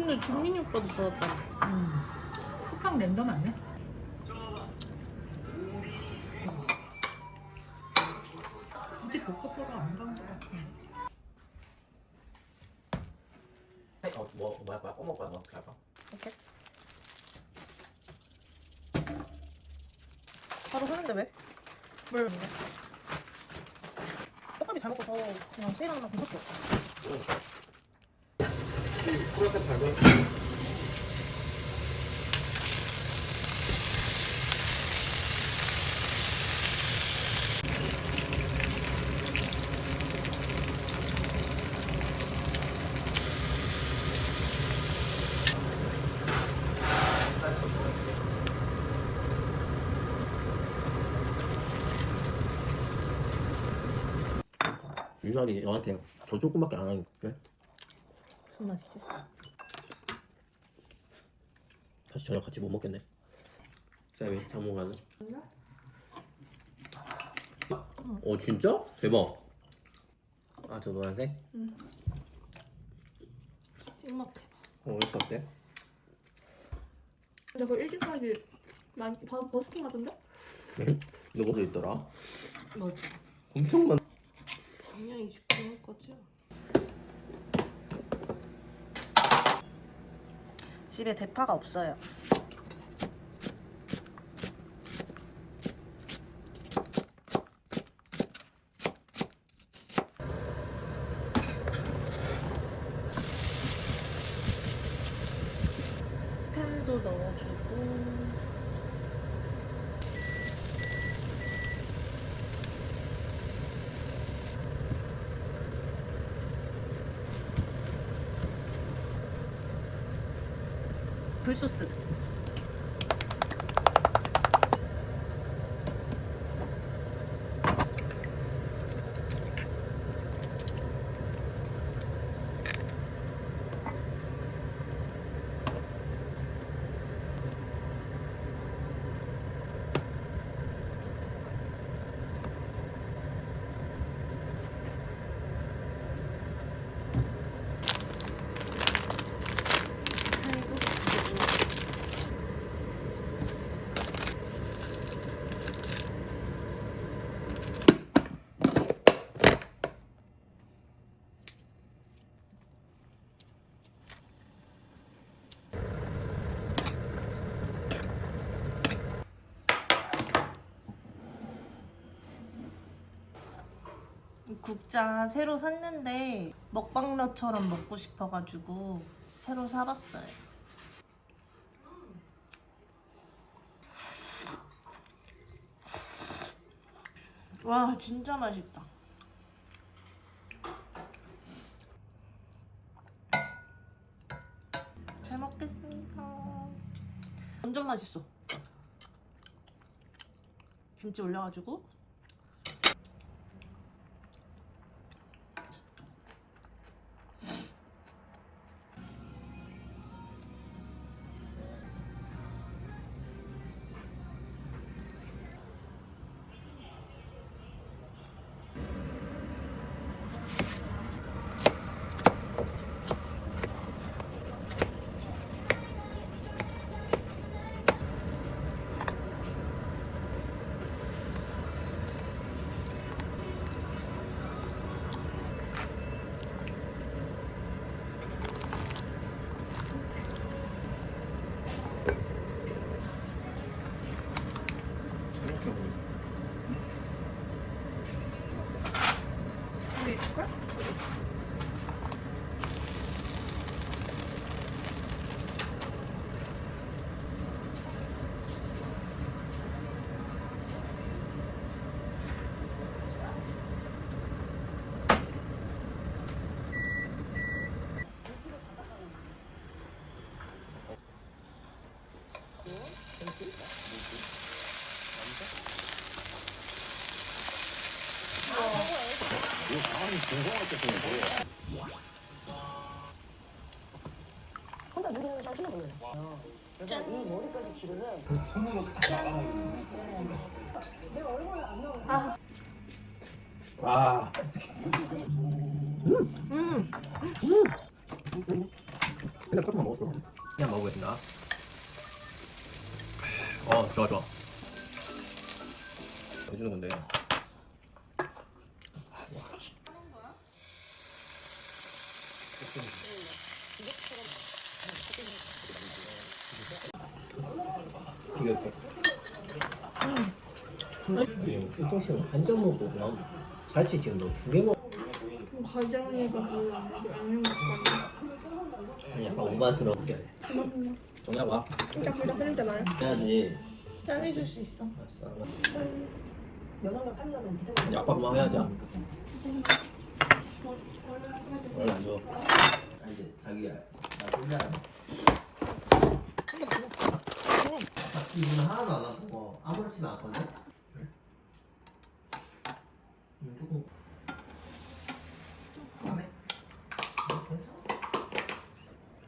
근데 준민이 오빠도 받았다. 쿠팡 랜덤 아니야? 굳이 벚꽃 보러 안 간 것 같아. 뭐야 꺼먹을 거야 너 어떻게 할까? 오케이. 바로 하는데 왜? 뭘 근데? 떡갈비 잘 먹어서 그냥 세일 하나 붙였어. 프로젝트 발견. 유달이 너한테 저 조금밖에 안 하니까 그래? 무슨 맛이지? 사실 저녁 같이 못 먹겠네. 쌤이 당분간은. 어 진짜? 대박. 아 저 노란색? 찍먹해. 이거 어때? 근데 그 일찍까지 많이 버스킹 하던데? 응? 이거 뭐가 있더라? 맞아. 엄청 많. 분명히 죽는 거지. 집에 대파가 없어요. 스팸도 넣어주고. 굴소스. 국자 새로 샀는데 먹방러처럼 먹고 싶어가지고 새로 사봤어요. 와 진짜 맛있다. 잘 먹겠습니다. 완전 맛있어. 김치 올려가지고 있을걸? 이거 가만히 궁금할 때 보면 뭐야? 혼자 누리는 거 하시는 거예요. 그래서 이 머리까지 기르면 내 얼굴은 안 나오고. 와. 그냥 커트만 먹었어. 그냥 먹어보겠습니다. 좋아 좋아. 해주는 건데. 이게 일동식은 한 점 먹고 그럼 살치 지금 너 2개 먹. 과장이가 별로 안 먹어. 양념 먹고 아니 약간 오바스럽게. 정답 와. 쫄딱 끓일 때 말해. 해야지. 짜내줄 수 있어. 알았어. 면허를 살려면 기다려. 이제 아빠 그만 해야지. 원래 안 줘. 이제 자기야 나 혼자. 기분 하나도 안 나고 아무렇지도 않거든. 그래? 조금. 마음에?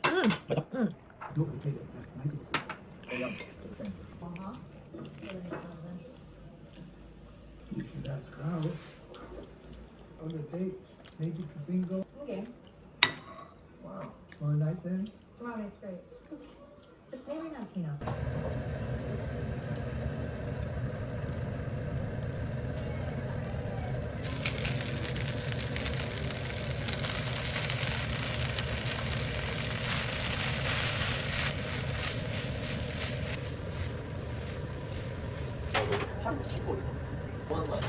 괜찮아? 맞아? You should ask how. On the date, maybe for bingo. Okay, Wow. Tomorrow night then? tomorrow night's great. Just maybe not Kino. 뭐 하는 거야?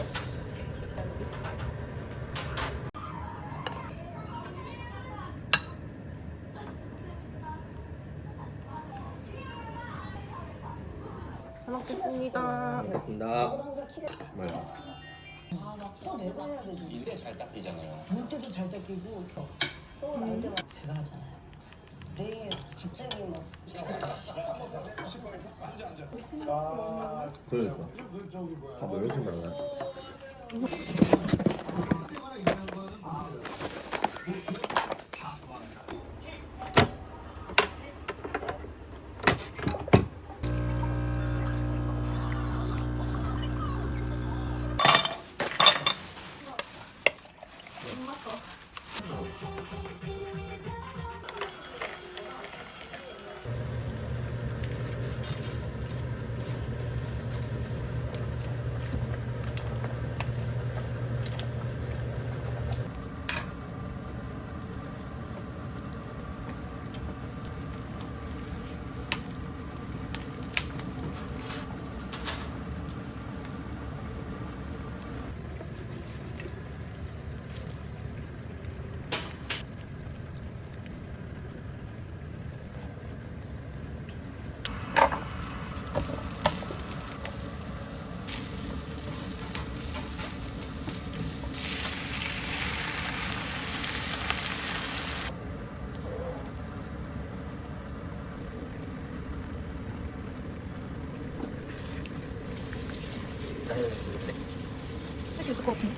잘 먹겠습니다. 알겠습니다. 항상 키가 뭐야? 또 내가 해야 되지. 인대 잘 닦이잖아요. 물 때도 잘 닦이고 또 날 때만 제가 하잖아요. 내일 갑자기 막 그러니까. 왜 이렇게 많아? 할 수 있을 것 같은데.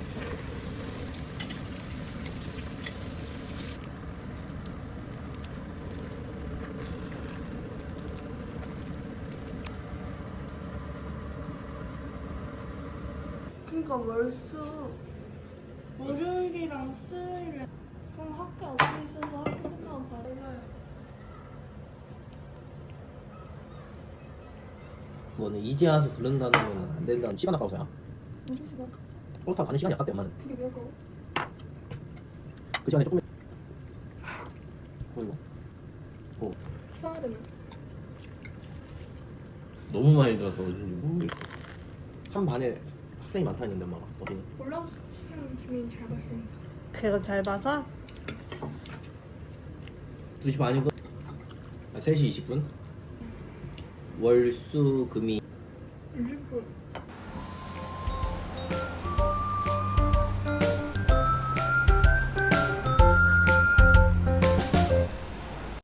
그러니까 월요일이랑 수요일에 그럼 학교 앞에 있어서 학교 끝나고 바로 가요. 이거는 이제 와서 부른다는 건 안 된다는 시간 아까워서야. 무슨 시간? 버스 타고 가는 시간이 아깝대 엄마는. 그게 왜 그거? 그 시간에 조금. 그리고 수학이면 너무 많이 들어서 어딘지 모르겠어. 한 반에 학생이 많다 했는데 엄마가 어디는? 몰라? 그냥 지민이 잘 봤으니까. 걔가 잘 봐서 2시 반이고 3시 20분. 월, 수, 금이 20분.